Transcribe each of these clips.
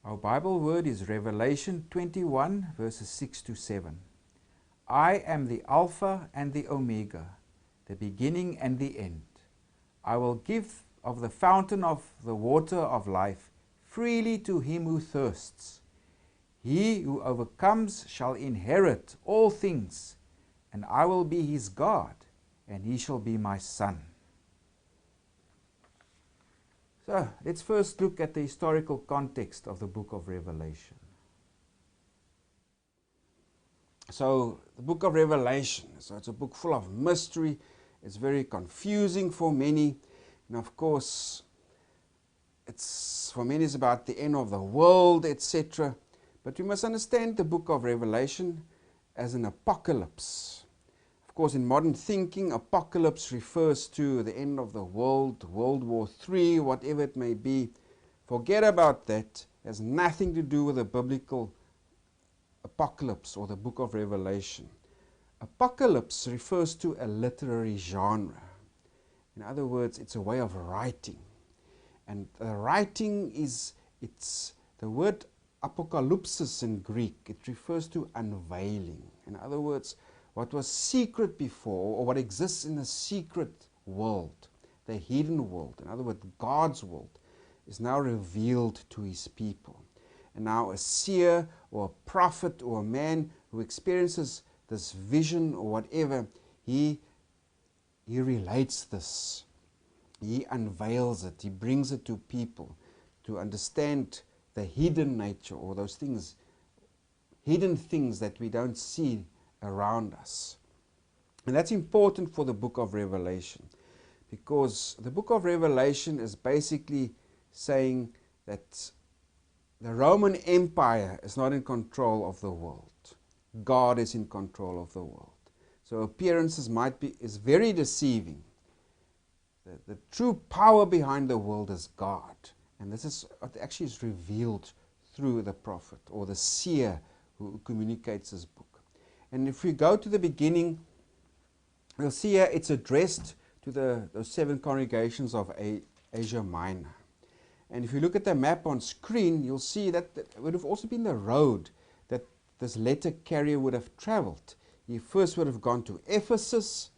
Our Bible word is Revelation 21 verses 6 to 7. I am the Alpha and the Omega, the beginning and the end. I will give of the fountain of the water of life freely to him who thirsts. He who overcomes shall inherit all things, and I will be his God, and he shall be my son. So, let's first look at the historical context of the book of Revelation. So, the book of Revelation, so it's a book full of mystery. It's very confusing for many. And of course, for many it's about the end of the world, etc. But we must understand the book of Revelation as an apocalypse. Of course, in modern thinking, apocalypse refers to the end of the world, World War III, whatever it may be. Forget about that. It has nothing to do with the biblical apocalypse or the book of Revelation. Apocalypse refers to a literary genre. In other words, it's a way of writing. And the writing it's the word apokalypsis in Greek. It refers to unveiling. In other words, what was secret before, or what exists in the secret world, the hidden world, in other words, God's world, is now revealed to his people. And now a seer or a prophet or a man who experiences this vision or whatever, he relates this. He unveils it. He brings it to people to understand the hidden nature, or those things, hidden things that we don't see around us. And that's important for the book of Revelation, because the book of Revelation is basically saying that the Roman Empire is not in control of the world. God is in control of the world. So appearances is very deceiving. The true power behind the world is God. And this is what actually is revealed through the prophet or the seer who communicates this book. And if we go to the beginning, we'll see here it's addressed to those 7 congregations of Asia Minor. And if you look at the map on screen, you'll see that it would have also been the road that this letter carrier would have traveled. He first would have gone to Ephesus,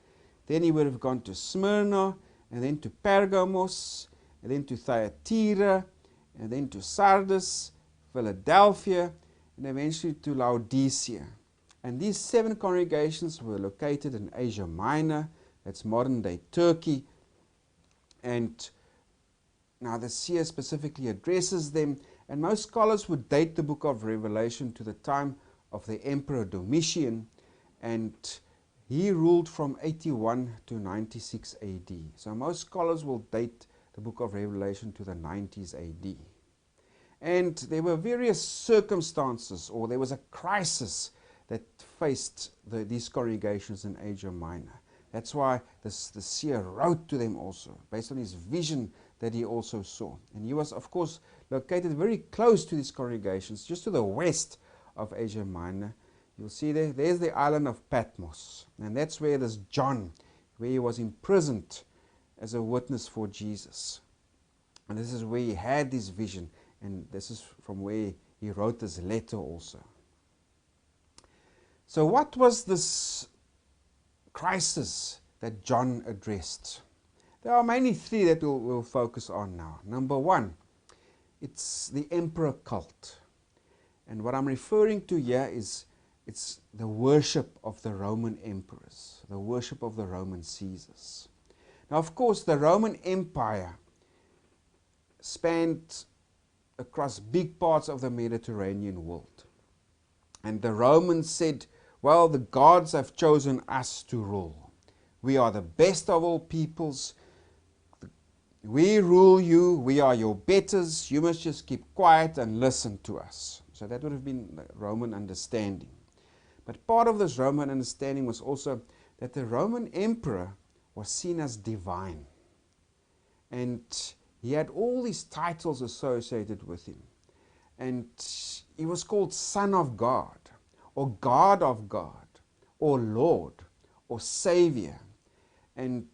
then he would have gone to Smyrna, and then to Pergamos, and then to Thyatira, and then to Sardis, Philadelphia, and eventually to Laodicea. And these 7 congregations were located in Asia Minor, that's modern-day Turkey. And now the seer specifically addresses them, and most scholars would date the book of Revelation to the time of the Emperor Domitian, and he ruled from 81 to 96 AD. So most scholars will date the book of Revelation to the 90s AD. And there were various circumstances, or there was a crisis that faced these congregations in Asia Minor. That's why the seer wrote to them also, based on his vision that he also saw. And he was, of course, located very close to these congregations, just to the west of Asia Minor. You'll see there's the island of Patmos. And that's where this John, where he was imprisoned as a witness for Jesus. And this is where he had this vision. And this is from where he wrote this letter also. So what was this crisis that John addressed? There are mainly 3 that we'll focus on now. Number 1, it's the emperor cult. And what I'm referring to here is it's the worship of the Roman emperors, the worship of the Roman Caesars. Now, of course, the Roman Empire spanned across big parts of the Mediterranean world. And the Romans said, well, the gods have chosen us to rule. We are the best of all peoples. We rule you. We are your betters. You must just keep quiet and listen to us. So that would have been the Roman understanding. But part of this Roman understanding was also that the Roman emperor was seen as divine. And he had all these titles associated with him. And he was called Son of God, or God of God, or Lord, or Savior. And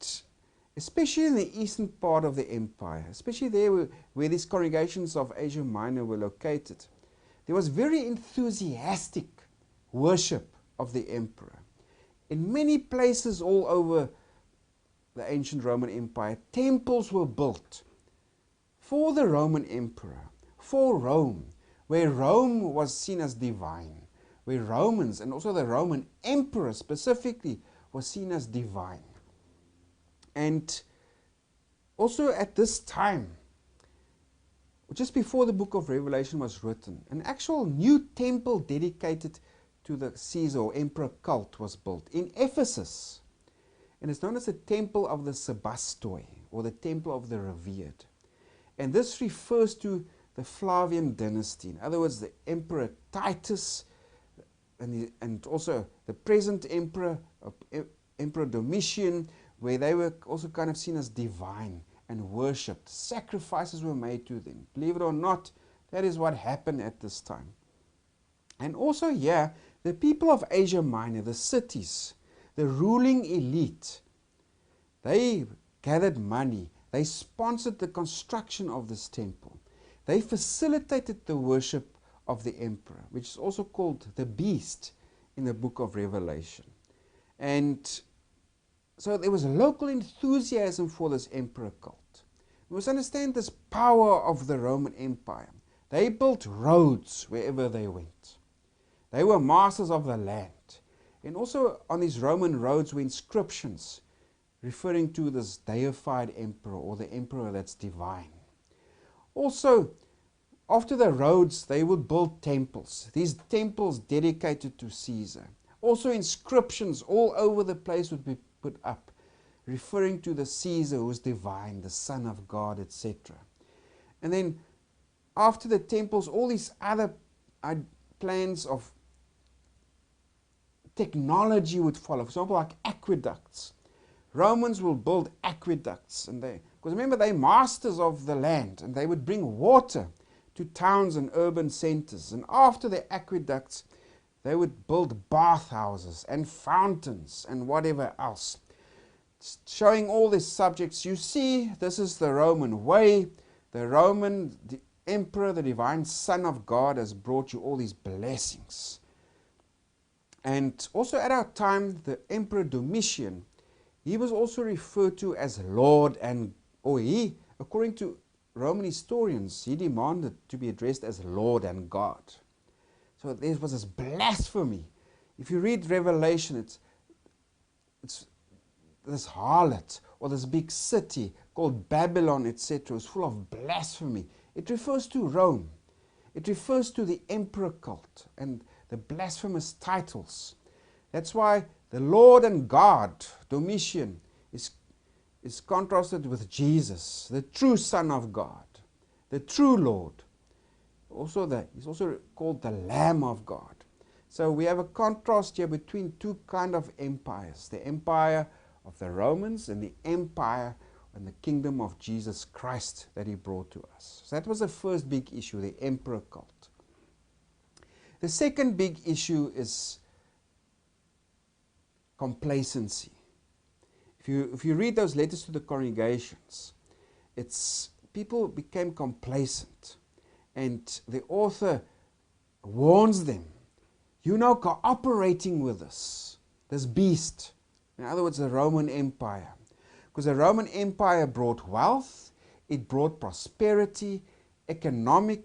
especially in the eastern part of the empire, especially there where these congregations of Asia Minor were located, there was very enthusiastic worship of the emperor. In many places all over the ancient Roman Empire, temples were built for the Roman emperor, for Rome, where Rome was seen as divine, where Romans, and also the Roman emperor specifically, was seen as divine. And also at this time, just before the book of Revelation was written, an actual new temple dedicated to the Caesar or emperor cult was built in Ephesus. And it's known as the Temple of the Sebastoi, or the Temple of the Revered. And this refers to the Flavian dynasty. In other words, the Emperor Titus, and also the present Emperor Domitian, where they were also kind of seen as divine and worshipped. Sacrifices were made to them. Believe it or not, that is what happened at this time. And also here, the people of Asia Minor, the cities, the ruling elite, they gathered money. They sponsored the construction of this temple. They facilitated the worship of the emperor, which is also called the beast in the book of Revelation. And so there was a local enthusiasm for this emperor cult. We must understand this power of the Roman Empire. They built roads wherever they went. They were masters of the land. And also on these Roman roads were inscriptions referring to this deified emperor, or the emperor that's divine. Also, after the roads, they would build temples. These temples dedicated to Caesar. Also inscriptions all over the place would be put up, referring to the Caesar who is divine, the Son of God, etc. And then after the temples, all these other plans of technology would follow. For example, like aqueducts. Romans will build aqueducts, and because remember, they're masters of the land, and they would bring water to towns and urban centers. And after the aqueducts, they would build bathhouses and fountains and whatever else, showing all these subjects. You see, this is the Roman way. The emperor, the divine Son of God, has brought you all these blessings. And also at our time, the Emperor Domitian, he was also referred to as Lord, according to Roman historians, he demanded to be addressed as Lord and God. So there was this blasphemy. If you read Revelation, it's this harlot, or this big city called Babylon, etc., is full of blasphemy. It refers to Rome. It refers to the emperor cult and the blasphemous titles. That's why the Lord and God, Domitian, is contrasted with Jesus, the true Son of God, the true Lord. He's also called the Lamb of God. So we have a contrast here between two kind of empires, the empire of the Romans and the empire and the kingdom of Jesus Christ that he brought to us. So that was the first big issue, the emperor cult. The second big issue is complacency. If you read those letters to the congregations, people became complacent, and the author warns them, you're now cooperating with this beast. In other words, the Roman Empire. Because the Roman Empire brought wealth, it brought prosperity, economic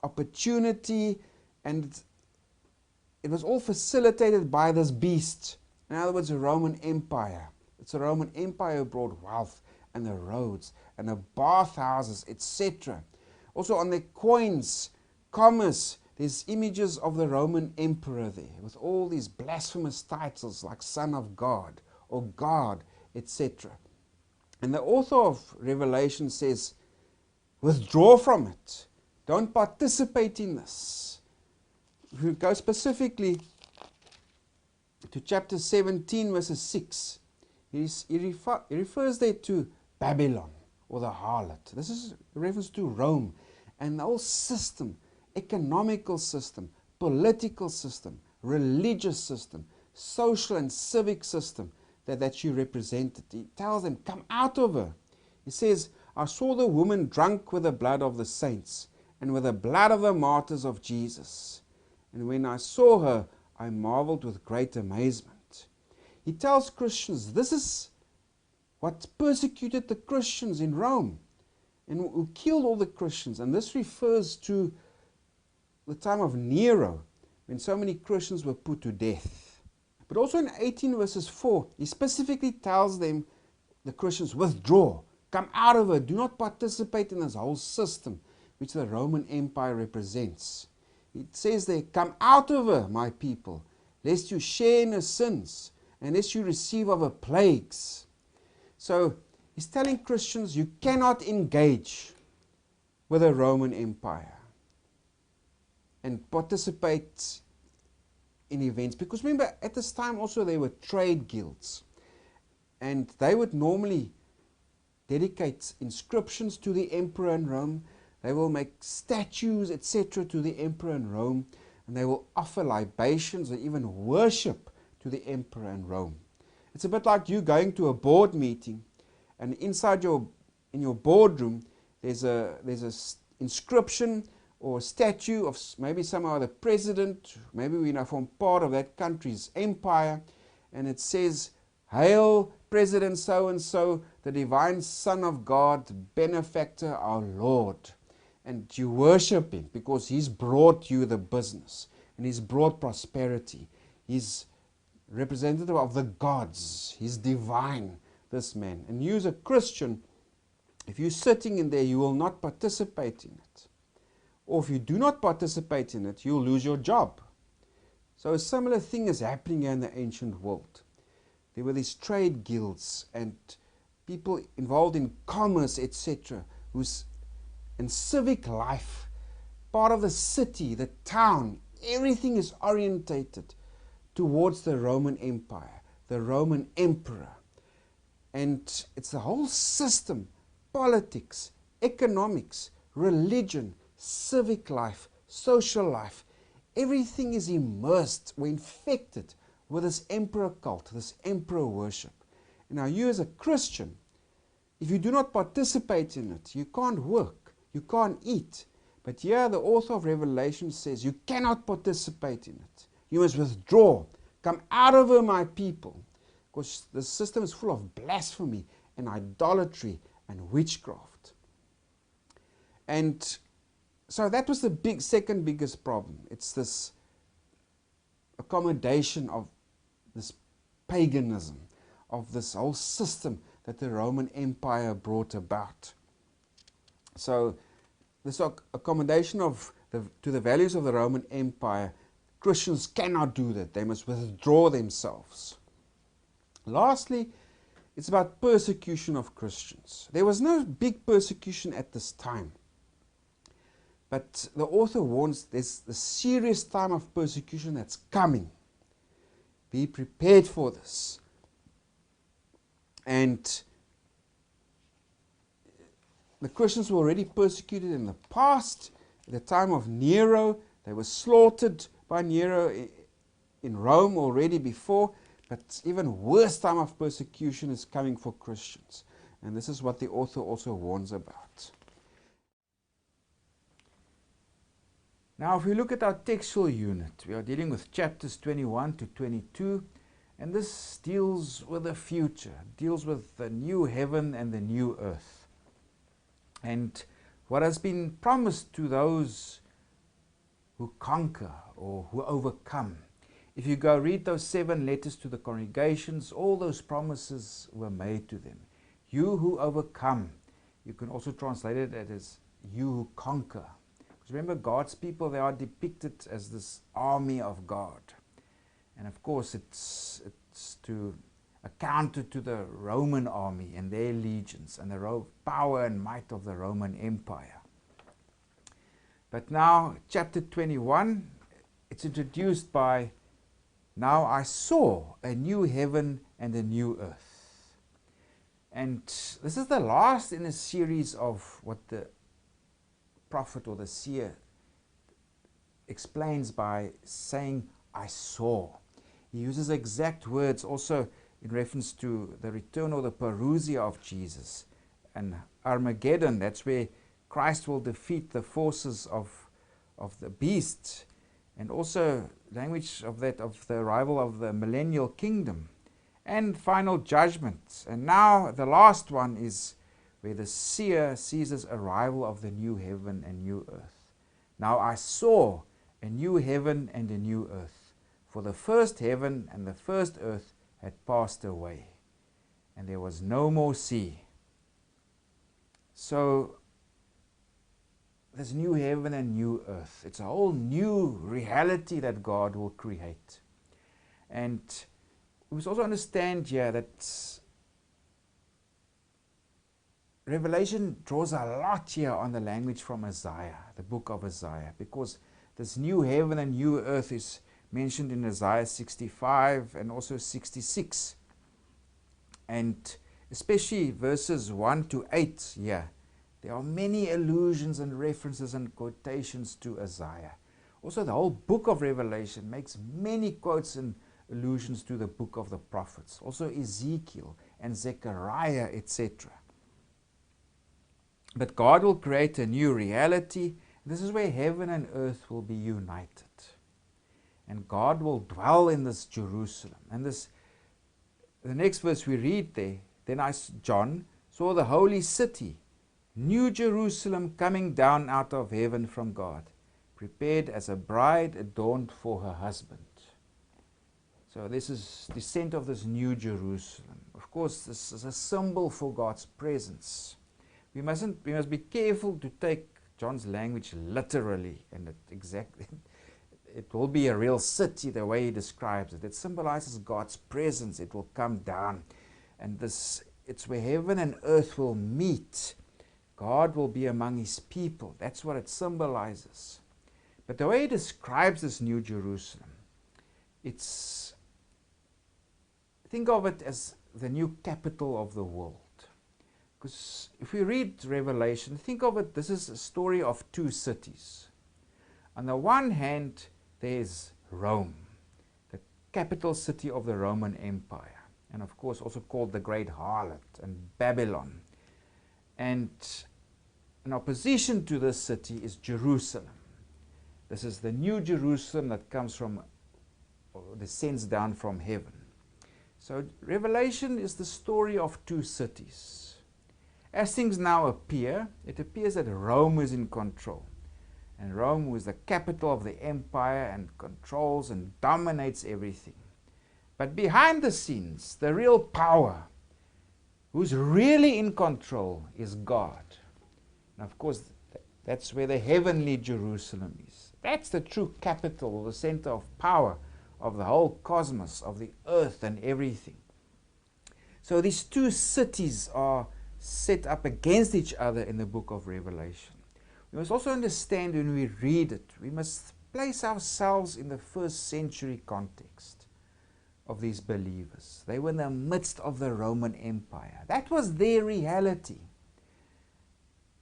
opportunity, and it was all facilitated by this beast. In other words, the Roman Empire. It's the Roman Empire who brought wealth and the roads and the bathhouses, etc. Also on the coins, commerce, there's images of the Roman emperor there with all these blasphemous titles like Son of God or God, etc. And the author of Revelation says, withdraw from it. Don't participate in this. If we go specifically to chapter 17, verses 6, he refers there to Babylon, or the harlot. This is a reference to Rome and the whole system, economical system, political system, religious system, social and civic system that she represented. He tells them, come out of her. He says, I saw the woman drunk with the blood of the saints and with the blood of the martyrs of Jesus. And when I saw her, I marveled with great amazement. He tells Christians, this is what persecuted the Christians in Rome and who killed all the Christians. And this refers to the time of Nero, when so many Christians were put to death. But also in 18 verses 4, he specifically tells them, the Christians, withdraw, come out of it, do not participate in this whole system which the Roman Empire represents. It says there, come out of her, my people, lest you share in her sins, and lest you receive of her plagues. So he's telling Christians, you cannot engage with the Roman Empire and participate in events. Because remember, at this time also there were trade guilds. And they would normally dedicate inscriptions to the emperor in Rome. They will make statues, etc. to the emperor in Rome. And they will offer libations and even worship to the emperor in Rome. It's a bit like you going to a board meeting, and inside in your boardroom there's a inscription or a statue of maybe somehow the president, maybe we form part of that country's empire, and it says, Hail President so-and-so, the divine Son of God, benefactor, our Lord. And you worship him because he's brought you the business and he's brought prosperity. He's representative of the gods. He's divine, this man. And you as a Christian, if you're sitting in there, you will not participate in it. Or if you do not participate in it, you'll lose your job. So a similar thing is happening in the ancient world. There were these trade guilds and people involved in commerce, etc., who's in civic life, part of the city, the town, everything is orientated towards the Roman Empire, the Roman emperor. And it's the whole system, politics, economics, religion, civic life, social life, everything is immersed or infected with this emperor cult, this emperor worship. And now you as a Christian, if you do not participate in it, you can't work, you can't eat. But here the author of Revelation says you cannot participate in it. You must withdraw. Come out of her, my people. Because the system is full of blasphemy and idolatry and witchcraft. And so that was the second biggest problem. It's this accommodation of this paganism, of this whole system that the Roman Empire brought about. So this accommodation to the values of the Roman Empire, Christians cannot do that. They must withdraw themselves. Lastly, it's about persecution of Christians. There was no big persecution at this time. But the author warns there's a serious time of persecution that's coming. Be prepared for this. And the Christians were already persecuted in the past. At the time of Nero, they were slaughtered by Nero in Rome already before. But even worse time of persecution is coming for Christians. And this is what the author also warns about. Now, if we look at our textual unit, we are dealing with chapters 21 to 22, and this deals with the future, deals with the new heaven and the new earth. And what has been promised to those who conquer or who overcome. If you go read those 7 letters to the congregations, all those promises were made to them. You who overcome. You can also translate it as you who conquer. Remember, God's people, they are depicted as this army of God. And of course, it's to account to the Roman army and their legions and the power and might of the Roman Empire. But now, chapter 21, it's introduced by, now I saw a new heaven and a new earth. And this is the last in a series of what the prophet or the seer explains by saying, I saw. He uses exact words also in reference to the return or the parousia of Jesus. And Armageddon, that's where Christ will defeat the forces of the beast. And also language of that, of the arrival of the millennial kingdom. And final judgment. And now the last one is where the seer sees the arrival of the new heaven and new earth. Now I saw a new heaven and a new earth, for the first heaven and the first earth had passed away, and there was no more sea. So this new heaven and new earth, it's a whole new reality that God will create. And we must also understand here that Revelation draws a lot here on the language from Isaiah, the book of Isaiah, because this new heaven and new earth is mentioned in Isaiah 65 and also 66. And especially verses 1 to 8 here, there are many allusions and references and quotations to Isaiah. Also the whole book of Revelation makes many quotes and allusions to the book of the prophets. Also Ezekiel and Zechariah, etc. But God will create a new reality. This is where heaven and earth will be united. And God will dwell in this Jerusalem. And the next verse we read there, then John, saw the holy city, New Jerusalem, coming down out of heaven from God, prepared as a bride adorned for her husband. So this is the descent of this New Jerusalem. Of course, this is a symbol for God's presence. We must be careful to take John's language literally, and it will be a real city the way he describes it. It symbolizes God's presence. It will come down, and it's where heaven and earth will meet. God will be among his people. That's what it symbolizes. But the way he describes this New Jerusalem, think of it as the new capital of the world. Because if we read Revelation, think of it, this is a story of two cities. On the one hand, there's Rome, the capital city of the Roman Empire, and of course also called the Great Harlot, and Babylon. And in opposition to this city is Jerusalem. This is the new Jerusalem that comes from, or descends down from heaven. So Revelation is the story of two cities. As things now appear, it appears that Rome is in control. And Rome was the capital of the empire and controls and dominates everything. But behind the scenes, the real power, who's really in control, is God. And of course, that's where the heavenly Jerusalem is. That's the true capital, the center of power of the whole cosmos, of the earth and everything. So these two cities are set up against each other in the book of Revelation. We must also understand when we read it, we must place ourselves in the first century context of these believers. They were in the midst of the Roman Empire. That was their reality.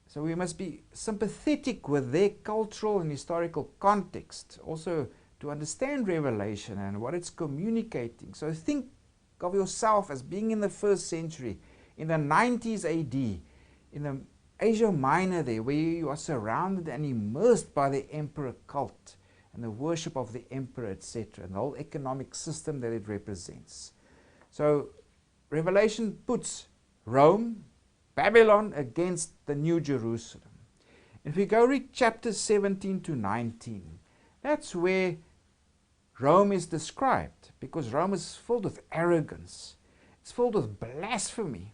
So we must be sympathetic with their cultural and historical context, also to understand Revelation and what it's communicating. So think of yourself as being in the first century, in the 90s AD, in the Asia Minor there, where you are surrounded and immersed by the emperor cult and the worship of the emperor, etc., and the whole economic system that it represents. So Revelation puts Rome, Babylon against the New Jerusalem. If we go read chapters 17 to 19, that's where Rome is described, because Rome is filled with arrogance. It's filled with blasphemy.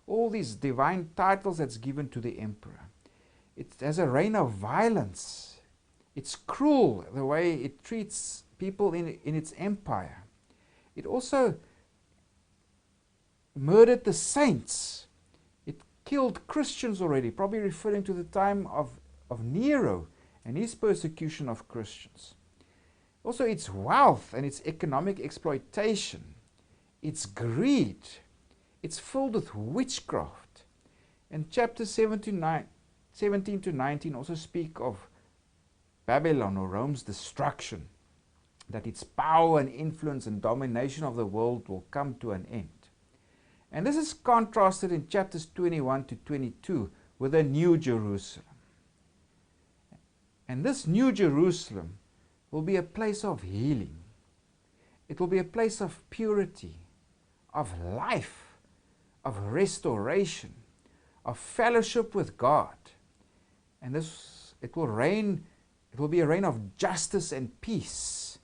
All these divine titles that's given to the emperor. It has a reign of violence. It's cruel the way it treats people in its empire. It also murdered the saints. It killed Christians already, probably referring to the time of Nero and his persecution of Christians. Also its wealth and its economic exploitation, its greed. It's filled with witchcraft. And chapters 17 to 19 also speak of Babylon, or Rome's destruction, that its power and influence and domination of the world will come to an end. And this is contrasted in chapters 21 to 22 with a New Jerusalem. And this New Jerusalem will be a place of healing. It will be a place of purity, of life, of restoration, of fellowship with God. And it will be a reign of justice and peace.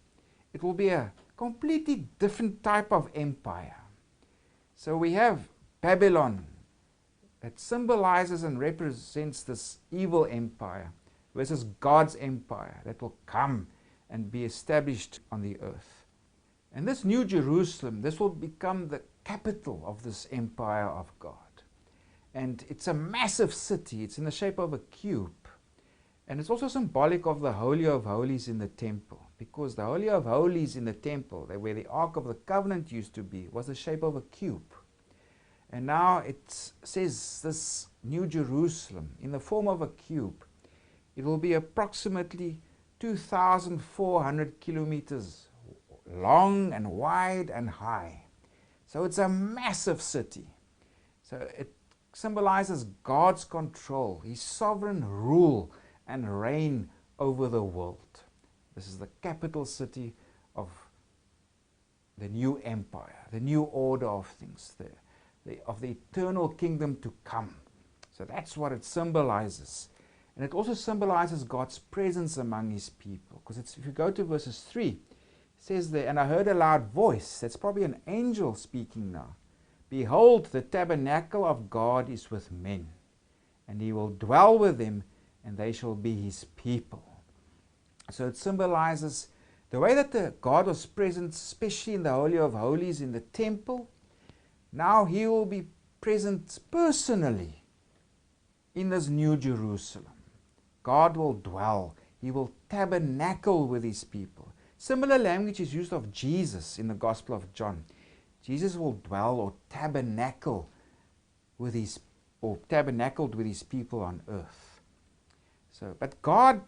It will be a completely different type of empire. So we have Babylon that symbolizes and represents this evil empire versus God's empire that will come and be established on the earth. And this New Jerusalem, this will become the capital of this empire of God. And it's a massive city. It's in the shape of a cube. And it's also symbolic of the Holy of Holies in the temple, because the Holy of Holies in the temple, where the Ark of the Covenant used to be, was the shape of a cube. And now it says this New Jerusalem, in the form of a cube, it will be approximately 2,400 kilometers long and wide and high. So it's a massive city. So it symbolizes God's control, His sovereign rule and reign over the world. This is the capital city of the new empire, the new order of things, of the eternal kingdom to come. So that's what it symbolizes. And it also symbolizes God's presence among His people. Because if you go to verses 3, it says there, "And I heard a loud voice," that's probably an angel speaking now, "Behold, the tabernacle of God is with men, and He will dwell with them, and they shall be His people." So it symbolizes the way that God was present, especially in the Holy of Holies in the temple. Now He will be present personally in this New Jerusalem. God will dwell. He will tabernacle with His people. Similar language is used of Jesus in the Gospel of John. Jesus will dwell or tabernacle with tabernacled with His people on earth. So, but God,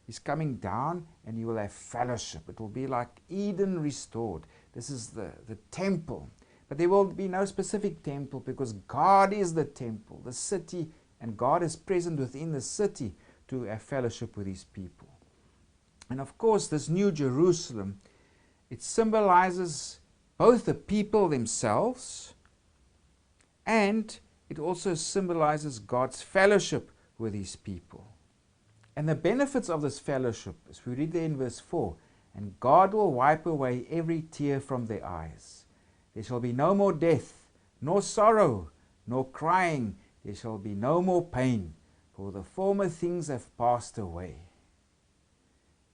He's coming down and He will have fellowship. It will be like Eden restored. This is the temple. But there will be no specific temple, because God is the temple, the city, and God is present within the city to have fellowship with His people. And of course, this New Jerusalem, it symbolizes both the people themselves, and it also symbolizes God's fellowship with His people. And the benefits of this fellowship, as we read there in verse 4, "And God will wipe away every tear from their eyes. There shall be no more death, nor sorrow, nor crying. There shall be no more pain, for the former things have passed away."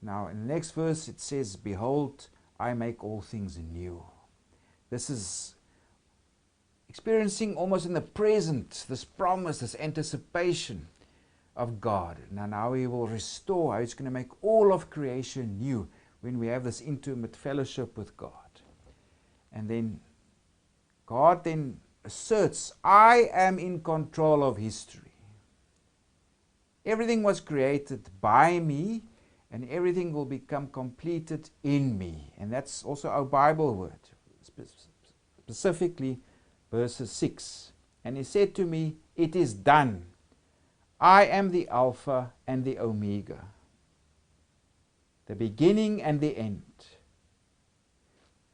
Now in the next verse it says, "Behold, I make all things new." This is experiencing almost in the present, this promise, this anticipation of God. Now He will restore, how He's going to make all of creation new when we have this intimate fellowship with God. And then God then asserts, "I am in control of history. Everything was created by me, and everything will become completed in me." And that's also our Bible word, specifically verses 6. "And He said to me, it is done. I am the Alpha and the Omega, the beginning and the end."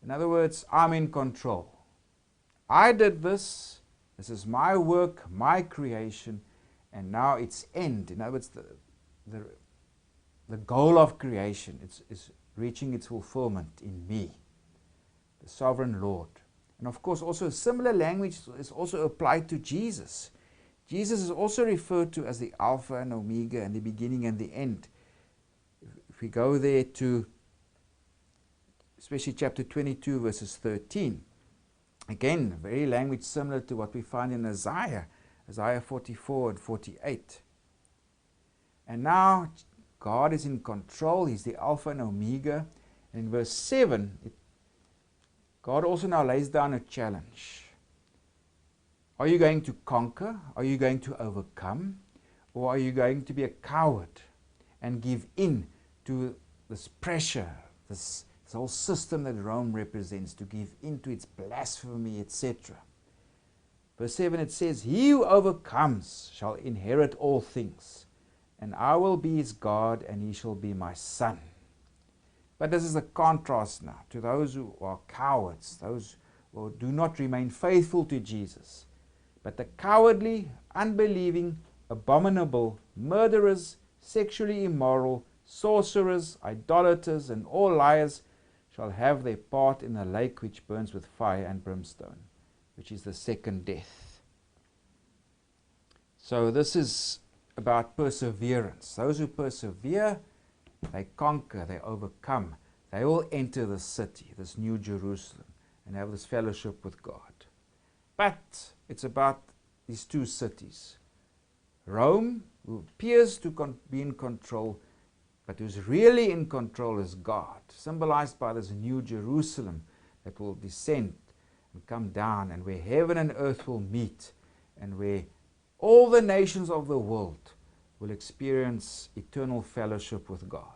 In other words, I'm in control. I did this. This is my work, my creation, and now its end. In other words, the goal of creation is reaching its fulfillment in me, the sovereign Lord. And of course, also similar language is also applied to Jesus. Jesus is also referred to as the Alpha and Omega, and the beginning and the end. If we go there to especially chapter 22 verses 13, again, very language similar to what we find in Isaiah 44 and 48. And now God is in control. He's the Alpha and Omega. And in verse 7, God also now lays down a challenge. Are you going to conquer? Are you going to overcome? Or are you going to be a coward and give in to this pressure, this whole system that Rome represents, to give in to its blasphemy, etc.? Verse 7 it says, "He who overcomes shall inherit all things, and I will be his God, and he shall be my son." But this is a contrast now to those who are cowards, those who do not remain faithful to Jesus. But the cowardly, unbelieving, abominable, murderers, sexually immoral, sorcerers, idolaters, and all liars shall have their part in the lake which burns with fire and brimstone, which is the second death. So this is about perseverance. Those who persevere, they conquer, they overcome. They will enter the city, this new Jerusalem, and have this fellowship with God. But it's about these two cities. Rome, who appears to be in control, but who's really in control is God, symbolized by this new Jerusalem that will descend and come down, and where heaven and earth will meet, and where all the nations of the world will experience eternal fellowship with God.